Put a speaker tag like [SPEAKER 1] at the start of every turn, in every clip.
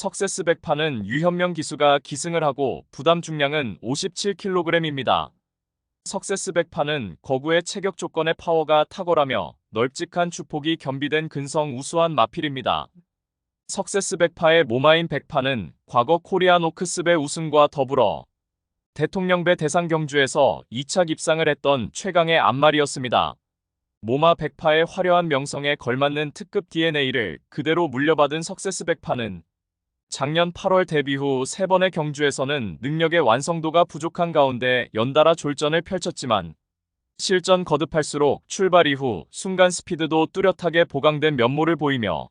[SPEAKER 1] 석세스 100파는 유현명 기수가 기승을 하고 부담 중량은 57kg입니다. 석세스 100파는 거구의 체격 조건의 파워가 탁월하며 널찍한 주폭이 겸비된 근성 우수한 마필입니다. 석세스 100파의 모마인 100파는 과거 코리안 오크스배 우승과 더불어 대통령배 대상 경주에서 2차 입상을 했던 최강의 앞말이었습니다. 모마 100파의 화려한 명성에 걸맞는 특급 DNA를 그대로 물려받은 석세스 100파는 작년 8월 데뷔 후 3번의 경주에서는 능력의 완성도가 부족한 가운데 연달아 졸전을 펼쳤지만 실전 거듭할수록 출발 이후 순간 스피드도 뚜렷하게 보강된 면모를 보이며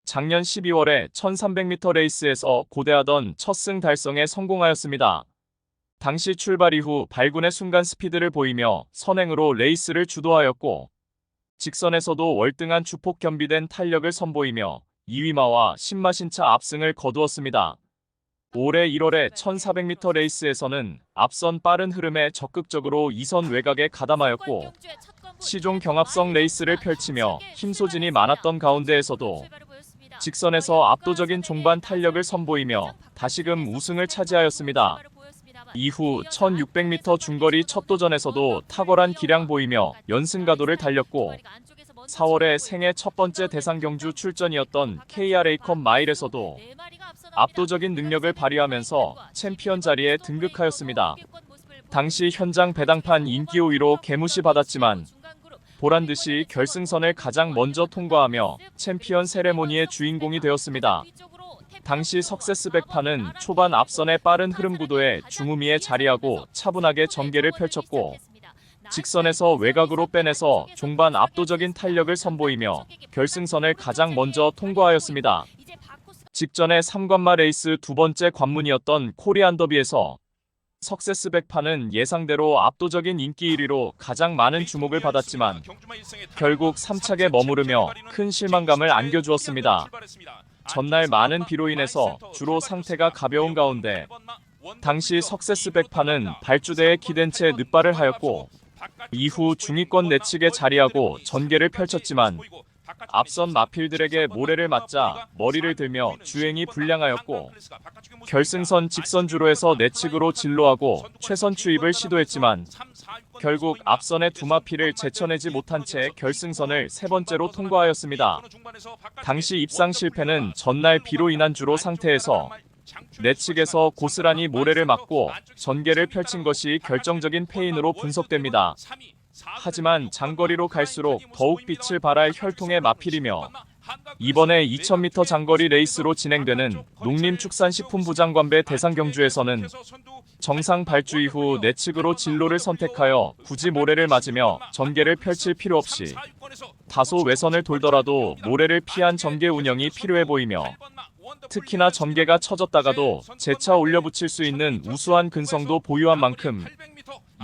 [SPEAKER 1] 작년 12월에 1300m 레이스에서 고대하던 첫 승 달성에 성공하였습니다. 당시 출발 이후 발군의 순간 스피드를 보이며 선행으로 레이스를 주도하였고 직선에서도 월등한 주폭 겸비된 탄력을 선보이며 2위마와 신마신차 압승을 거두었습니다. 올해 1월에 1400m 레이스에서는 앞선 빠른 흐름에 적극적으로 2선 외곽에 가담하였고 시종 경합성 레이스를 펼치며 힘소진이 많았던 가운데에서도 직선에서 압도적인 종반 탄력을 선보이며 다시금 우승을 차지하였습니다. 이후 1600m 중거리 첫 도전에서도 탁월한 기량 보이며 연승가도를 달렸고 4월에 생애 첫 번째 대상 경주 출전이었던 KRA컵 마일에서도 압도적인 능력을 발휘하면서 챔피언 자리에 등극하였습니다. 당시 현장 배당판 인기 5위로 개무시 받았지만 보란듯이 결승선을 가장 먼저 통과하며 챔피언 세레모니의 주인공이 되었습니다. 당시 석세스 100파는 초반 앞선의 빠른 흐름 구도에 중후미에 자리하고 차분하게 전개를 펼쳤고 직선에서 외곽으로 빼내서 종반 압도적인 탄력을 선보이며 결승선을 가장 먼저 통과하였습니다. 직전에 3관마 레이스 두 번째 관문이었던 코리안 더비에서 석세스 100파는 예상대로 압도적인 인기 1위로 가장 많은 주목을 받았지만 결국 3착에 머무르며 큰 실망감을 안겨주었습니다. 전날 많은 비로 인해서 주로 상태가 가벼운 가운데 당시 석세스 100파는 발주대에 기댄 채 늑발을 하였고 이후 중위권 내측에 자리하고 전개를 펼쳤지만 앞선 마필들에게 모래를 맞자 머리를 들며 주행이 불량하였고 결승선 직선 주로에서 내측으로 진로하고 최선 추입을 시도했지만 결국 앞선의 두 마필을 제쳐내지 못한 채 결승선을 세 번째로 통과하였습니다. 당시 입상 실패는 전날 비로 인한 주로 상태에서 내측에서 고스란히 모래를 맞고 전개를 펼친 것이 결정적인 패인으로 분석됩니다. 하지만 장거리로 갈수록 더욱 빛을 발할 혈통의 마필이며 이번에 2000m 장거리 레이스로 진행되는 농림축산식품부 장관배 대상 경주에서는 정상 발주 이후 내측으로 진로를 선택하여 굳이 모래를 맞으며 전개를 펼칠 필요 없이 다소 외선을 돌더라도 모래를 피한 전개 운영이 필요해 보이며 특히나 전개가 처졌다가도 재차 올려붙일 수 있는 우수한 근성도 보유한 만큼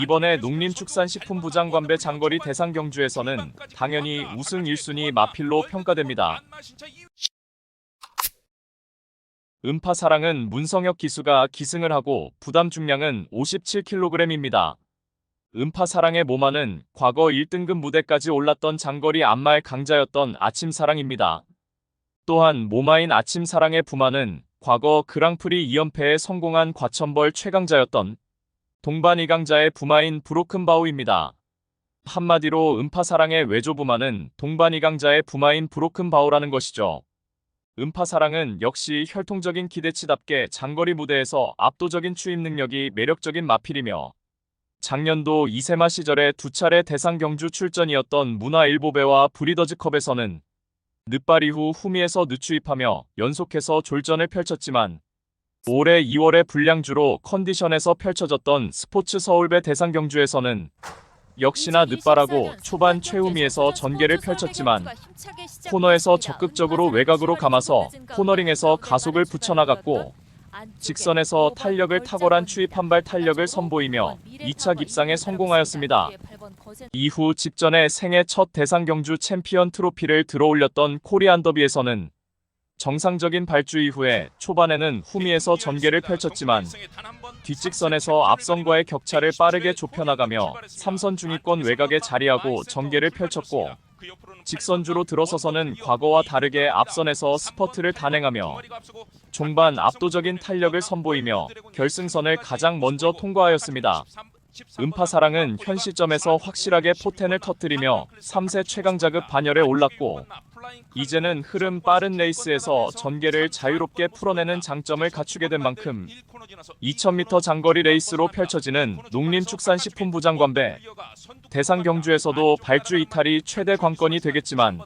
[SPEAKER 1] 이번에 농림축산식품부 장관배 장거리 대상 경주에서는 당연히 우승 1순위 마필로 평가됩니다. 음파사랑은 문성혁 기수가 기승을 하고 부담 중량은 57kg입니다. 음파사랑의 모마는 과거 1등급 무대까지 올랐던 장거리 앞말 강자였던 아침사랑입니다. 또한 모마인 아침사랑의 부마는 과거 그랑프리 2연패에 성공한 과천벌 최강자였던 동반 2강자의 부마인 브로큰바우입니다. 한마디로 음파사랑의 외조부마는 동반 2강자의 부마인 브로큰바우라는 것이죠. 음파사랑은 역시 혈통적인 기대치답게 장거리 무대에서 압도적인 추입 능력이 매력적인 마필이며 작년도 이세마 시절에 두 차례 대상 경주 출전이었던 문화일보배와 브리더즈컵에서는 늑발 이후 후미에서 늦추입하며 연속해서 졸전을 펼쳤지만 올해 2월에 불량주로 컨디션에서 펼쳐졌던 스포츠 서울배 대상 경주에서는 역시나 늑발하고 초반 최후미에서 전개를 펼쳤지만 코너에서 적극적으로 외곽으로 감아서 코너링에서 가속을 붙여나갔고 직선에서 탄력을 탁월한 추입 한발 탄력을 선보이며 2차 입상에 성공하였습니다. 이후 직전에 생애 첫 대상 경주 챔피언 트로피를 들어올렸던 코리안 더비에서는 정상적인 발주 이후에 초반에는 후미에서 전개를 펼쳤지만 뒷직선에서 앞선과의 격차를 빠르게 좁혀나가며 3선 중위권 외곽에 자리하고 전개를 펼쳤고 직선주로 들어서서는 과거와 다르게 앞선에서 스퍼트를 단행하며 종반 압도적인 탄력을 선보이며 결승선을 가장 먼저 통과하였습니다. 음파사랑은 현 시점에서 확실하게 포텐을 터뜨리며 3세 최강자급 반열에 올랐고 이제는 흐름 빠른 레이스에서 전개를 자유롭게 풀어내는 장점을 갖추게 된 만큼 2000m 장거리 레이스로 펼쳐지는 농림축산식품부 장관배 대상 경주에서도 발주 이탈이 최대 관건이 되겠지만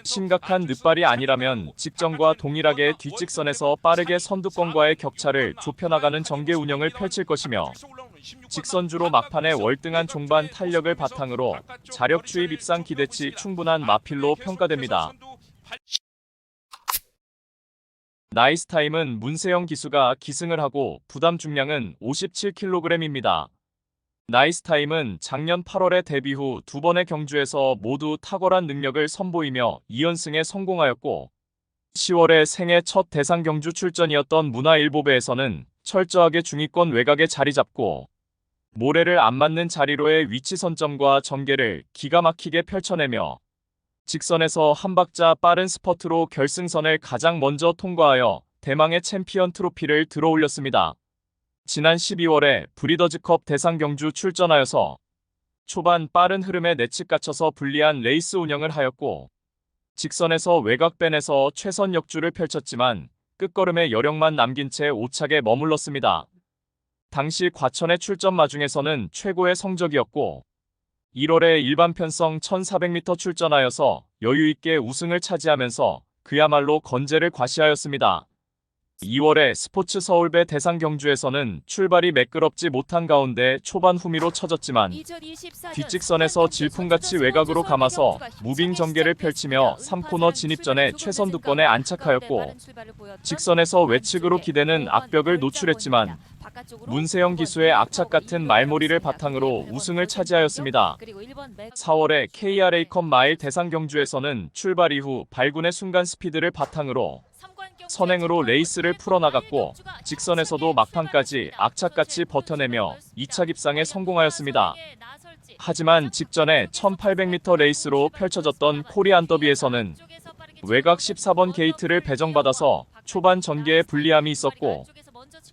[SPEAKER 1] 심각한 늦발이 아니라면 직전과 동일하게 뒷직선에서 빠르게 선두권과의 격차를 좁혀나가는 전개 운영을 펼칠 것이며 직선주로 막판에 월등한 종반 탄력을 바탕으로 자력 추입 입상 기대치 충분한 마필로 평가됩니다. 나이스타임은 문세영 기수가 기승을 하고 부담 중량은 57kg입니다. 나이스타임은 작년 8월에 데뷔 후 두 번의 경주에서 모두 탁월한 능력을 선보이며 2연승에 성공하였고 10월에 생애 첫 대상 경주 출전이었던 문화일보배에서는 철저하게 중위권 외곽에 자리 잡고 모래를 안 맞는 자리로의 위치 선점과 전개를 기가 막히게 펼쳐내며 직선에서 한 박자 빠른 스퍼트로 결승선을 가장 먼저 통과하여 대망의 챔피언 트로피를 들어올렸습니다. 지난 12월에 브리더즈컵 대상 경주 출전하여서 초반 빠른 흐름에 내측 갇혀서 불리한 레이스 운영을 하였고 직선에서 외곽밴에서 최선 역주를 펼쳤지만 끝걸음에 여력만 남긴 채 5착에 머물렀습니다. 당시 과천의 출전 마중에서는 최고의 성적이었고 1월에 일반 편성 1400m 출전하여서 여유있게 우승을 차지하면서 그야말로 건재를 과시하였습니다. 2월에 스포츠 서울배 대상 경주에서는 출발이 매끄럽지 못한 가운데 초반 후미로 쳐졌지만 뒷직선에서 질풍같이 외곽으로 감아서 무빙 전개를 펼치며 3코너 진입 전에 최선두권에 안착하였고 직선에서 외측으로 기대는 악벽을 노출했지만 문세영 기수의 악착 같은 말몰이를 바탕으로 우승을 차지하였습니다. 4월에 KRA컵 마일 대상 경주에서는 출발 이후 발군의 순간 스피드를 바탕으로 선행으로 레이스를 풀어나갔고 직선에서도 막판까지 악착같이 버텨내며 2차 입상에 성공하였습니다. 하지만 직전에 1800m 레이스로 펼쳐졌던 코리안 더비에서는 외곽 14번 게이트를 배정받아서 초반 전개에 불리함이 있었고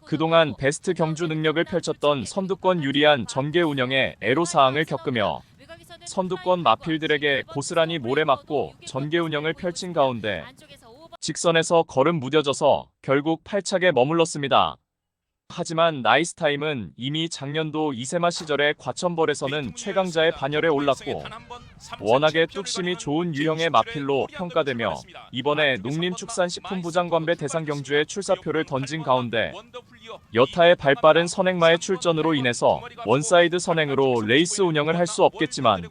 [SPEAKER 1] 그동안 베스트 경주 능력을 펼쳤던 선두권 유리한 전개 운영에 애로사항을 겪으며 선두권 마필들에게 고스란히 모래맞고 전개 운영을 펼친 가운데 직선에서 걸음 무뎌져서 결국 8착에 머물렀습니다. 하지만 나이스타임은 이미 작년도 이세마 시절에 과천벌에서는 최강자의 반열에 올랐고 워낙에 뚝심이 좋은 유형의 마필로 평가되며 이번에 농림축산식품부 장관배 대상 경주에 출사표를 던진 가운데 여타의 발빠른 선행마의 출전으로 인해서 원사이드 선행으로 레이스 운영을 할 수 없겠지만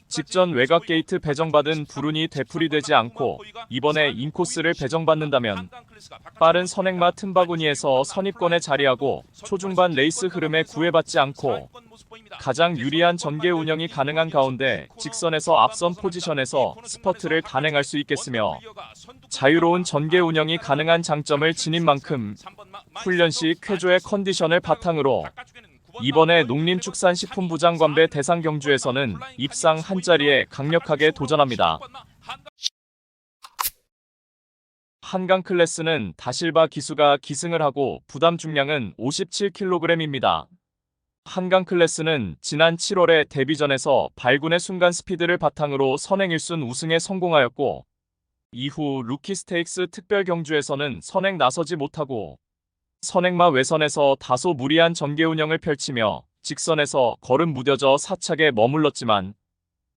[SPEAKER 1] 직전 외곽 게이트 배정받은 불운이 되풀이되지 않고 이번에 인코스를 배정받는다면 빠른 선행마 틈바구니에서 선입권에 자리하고 초중반 레이스 흐름에 구애받지 않고 가장 유리한 전개 운영이 가능한 가운데 직선에서 앞선 포지션에서 스퍼트를 단행할 수 있겠으며 자유로운 전개 운영이 가능한 장점을 지닌 만큼 훈련 시 쾌조의 컨디션을 바탕으로 이번에 농림축산식품부 장관배 대상 경주에서는 입상 한 자리에 강력하게 도전합니다. 한강 클래스는 다실바 기수가 기승을 하고 부담 중량은 57kg입니다. 한강 클래스는 지난 7월에 데뷔전에서 발군의 순간 스피드를 바탕으로 선행 1순 우승에 성공하였고 이후 루키 스테이크스 특별 경주에서는 선행 나서지 못하고 선행마 외선에서 다소 무리한 전개 운영을 펼치며 직선에서 걸음 무뎌져 4착에 머물렀지만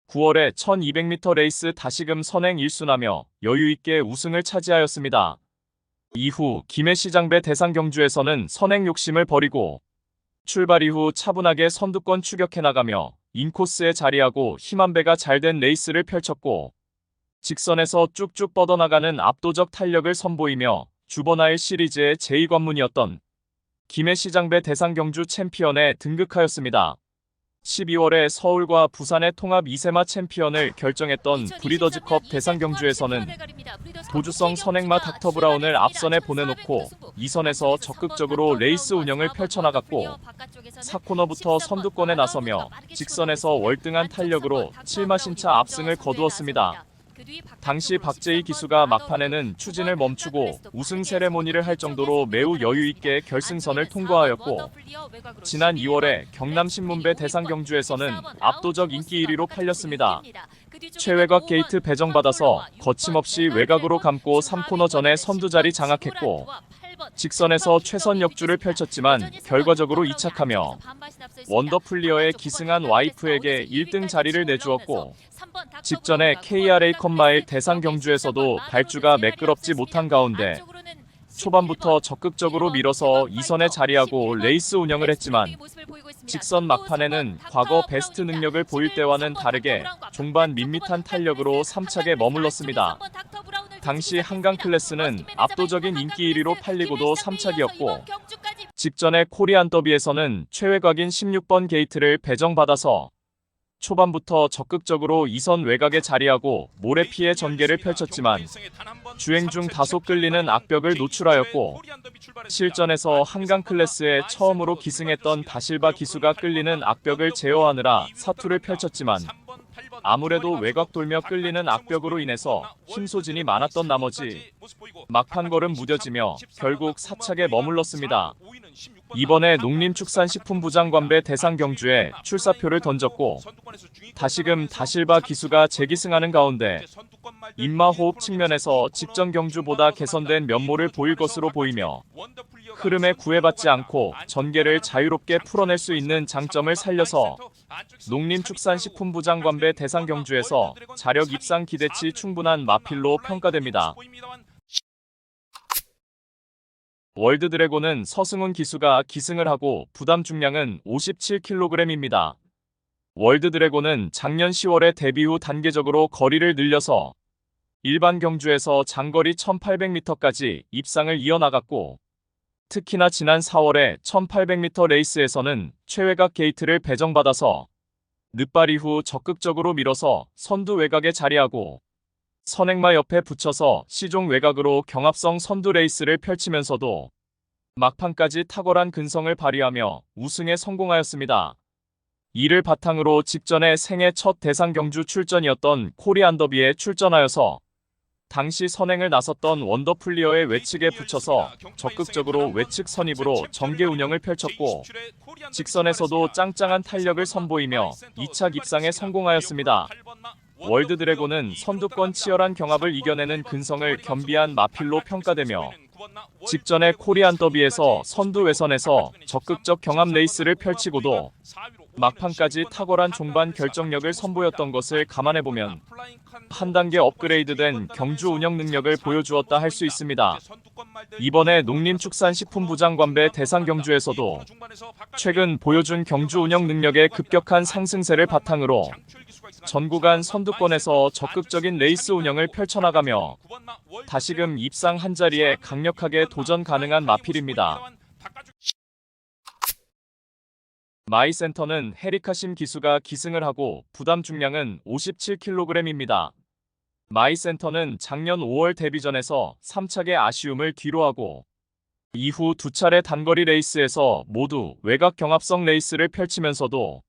[SPEAKER 1] 9월에 1200m 레이스 다시금 선행 1순하며 여유있게 우승을 차지하였습니다. 이후 김해시장배 대상 경주에서는 선행 욕심을 버리고 출발 이후 차분하게 선두권 추격해 나가며 인코스에 자리하고 힘한 배가 잘된 레이스를 펼쳤고 직선에서 쭉쭉 뻗어나가는 압도적 탄력을 선보이며 주버나일 시리즈의 제2관문이었던 김해시장배 대상 경주 챔피언에 등극하였습니다. 12월에 서울과 부산의 통합 이세마 챔피언을 결정했던 브리더즈컵 대상 경주에서는 도주성 선행마 닥터 브라운을 앞선에 보내놓고 2선에서 적극적으로 레이스 운영을 펼쳐나갔고 4코너부터 선두권에 나서며 직선에서 월등한 탄력으로 7마신차 압승을 거두었습니다. 당시 박재희 기수가 막판에는 추진을 멈추고 우승 세레모니를 할 정도로 매우 여유있게 결승선을 통과하였고 지난 2월에 경남신문배 대상경주에서는 압도적 인기 1위로 팔렸습니다. 최외곽 게이트 배정받아서 거침없이 외곽으로 감고 3코너 전에 선두자리 장악했고 직선에서 최선 역주를 펼쳤지만 결과적으로 이착하며 원더풀리어에 기승한 와이프에게 1등 자리를 내주었고 직전에 KRA 컵마일 대상 경주에서도 발주가 매끄럽지 못한 가운데 초반부터 적극적으로 밀어서 2선에 자리하고 레이스 운영을 했지만 직선 막판에는 과거 베스트 능력을 보일 때와는 다르게 종반 밋밋한 탄력으로 3착에 머물렀습니다. 당시 한강 클래스는 압도적인 인기 1위로 팔리고도 3착이었고 직전에 코리안 더비에서는 최외곽인 16번 게이트를 배정받아서 초반부터 적극적으로 2선 외곽에 자리하고 모래 피해 전개를 펼쳤지만 주행 중 다소 끌리는 악벽을 노출하였고 실전에서 한강 클래스에 처음으로 기승했던 다실바 기수가 끌리는 악벽을 제어하느라 사투를 펼쳤지만 아무래도 외곽 돌며 끌리는 악벽으로 인해서 힘소진이 많았던 나머지 막판 걸음 무뎌지며 결국 4착에 머물렀습니다. 이번에 농림축산식품부 장관배 대상 경주에 출사표를 던졌고 다시금 다실바 기수가 재기승하는 가운데 인마호흡 측면에서 직전 경주보다 개선된 면모를 보일 것으로 보이며 흐름에 구애받지 않고 전개를 자유롭게 풀어낼 수 있는 장점을 살려서 농림축산식품부 장관배 대상 경주에서 자력 입상 기대치 충분한 마필로 평가됩니다. 월드드래곤은 서승훈 기수가 기승을 하고 부담 중량은 57kg입니다. 월드드래곤은 작년 10월에 데뷔 후 단계적으로 거리를 늘려서 일반 경주에서 장거리 1800m까지 입상을 이어나갔고 특히나 지난 4월에 1800m 레이스에서는 최외곽 게이트를 배정받아서 늦발 이후 적극적으로 밀어서 선두 외곽에 자리하고 선행마 옆에 붙여서 시종 외곽으로 경합성 선두 레이스를 펼치면서도 막판까지 탁월한 근성을 발휘하며 우승에 성공하였습니다. 이를 바탕으로 직전에 생애 첫 대상 경주 출전이었던 코리안 더비에 출전하여서 당시 선행을 나섰던 원더풀리어의 외측에 붙여서 적극적으로 외측 선입으로 전개 운영을 펼쳤고 직선에서도 짱짱한 탄력을 선보이며 2착 입상에 성공하였습니다. 월드드래곤은 선두권 치열한 경합을 이겨내는 근성을 겸비한 마필로 평가되며 직전에 코리안 더비에서 선두 외선에서 적극적 경합 레이스를 펼치고도 막판까지 탁월한 종반 결정력을 선보였던 것을 감안해보면 한 단계 업그레이드된 경주 운영 능력을 보여주었다 할 수 있습니다. 이번에 농림축산식품부 장관배 대상 경주에서도 최근 보여준 경주 운영 능력의 급격한 상승세를 바탕으로 전 구간 선두권에서 적극적인 레이스 운영을 펼쳐나가며 다시금 입상 한 자리에 강력하게 도전 가능한 마필입니다. 마이센터는 헤리카심 기수가 기승을 하고 부담 중량은 57kg입니다. 마이센터는 작년 5월 데뷔전에서 3착의 아쉬움을 뒤로하고 이후 두 차례 단거리 레이스에서 모두 외곽 경합성 레이스를 펼치면서도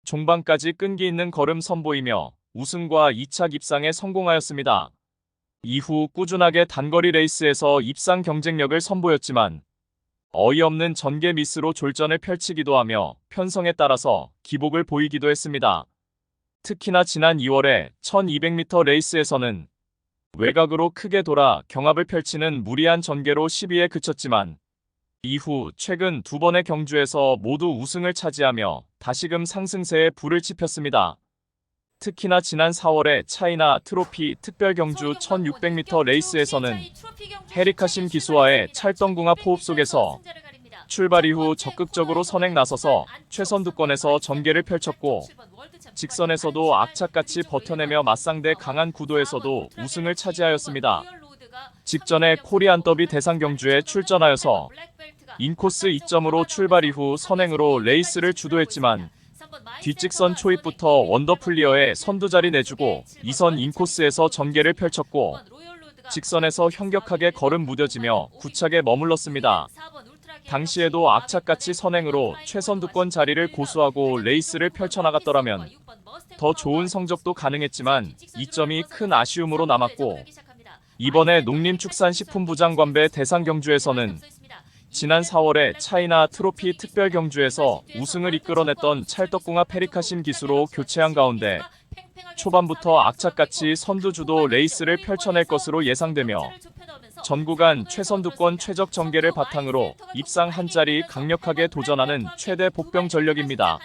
[SPEAKER 1] 종반까지 끈기 있는 걸음 선보이며 우승과 2착 입상에 성공하였습니다. 이후 꾸준하게 단거리 레이스에서 입상 경쟁력을 선보였지만 어이없는 전개 미스로 졸전을 펼치기도 하며 편성에 따라서 기복을 보이기도 했습니다. 특히나 지난 2월에 1200m 레이스에서는 외곽으로 크게 돌아 경합을 펼치는 무리한 전개로 10위에 그쳤지만 이후 최근 두 번의 경주에서 모두 우승을 차지하며 다시금 상승세에 불을 지폈습니다. 특히나 지난 4월에 차이나 트로피 특별 경주 1600m 레이스에서는 헤리카심 기수와의 찰떡궁합 호흡 속에서 출발 이후 적극적으로 선행 나서서 최선두권에서 전개를 펼쳤고 직선에서도 악착같이 버텨내며 맞상대 강한 구도에서도 우승을 차지하였습니다. 직전에 코리안 더비 대상 경주에 출전하여서 인코스 2점으로 출발 이후 선행으로 레이스를 주도했지만 뒷직선 초입부터 원더풀리어에 선두자리 내주고 2선 인코스에서 전개를 펼쳤고 직선에서 현격하게 걸음 무뎌지며 구착에 머물렀습니다. 당시에도 악착같이 선행으로 최선두권 자리를 고수하고 레이스를 펼쳐나갔더라면 더 좋은 성적도 가능했지만 이 점이 큰 아쉬움으로 남았고, 이번에 농림축산식품부 장관배 대상 경주에서는 지난 4월에 차이나 트로피 특별 경주에서 우승을 이끌어냈던 찰떡궁합 페리카신 기수로 교체한 가운데 초반부터 악착같이 선두주도 레이스를 펼쳐낼 것으로 예상되며 전 구간 최선두권 최적 전개를 바탕으로 입상 한 자리 강력하게 도전하는 최대 복병 전력입니다.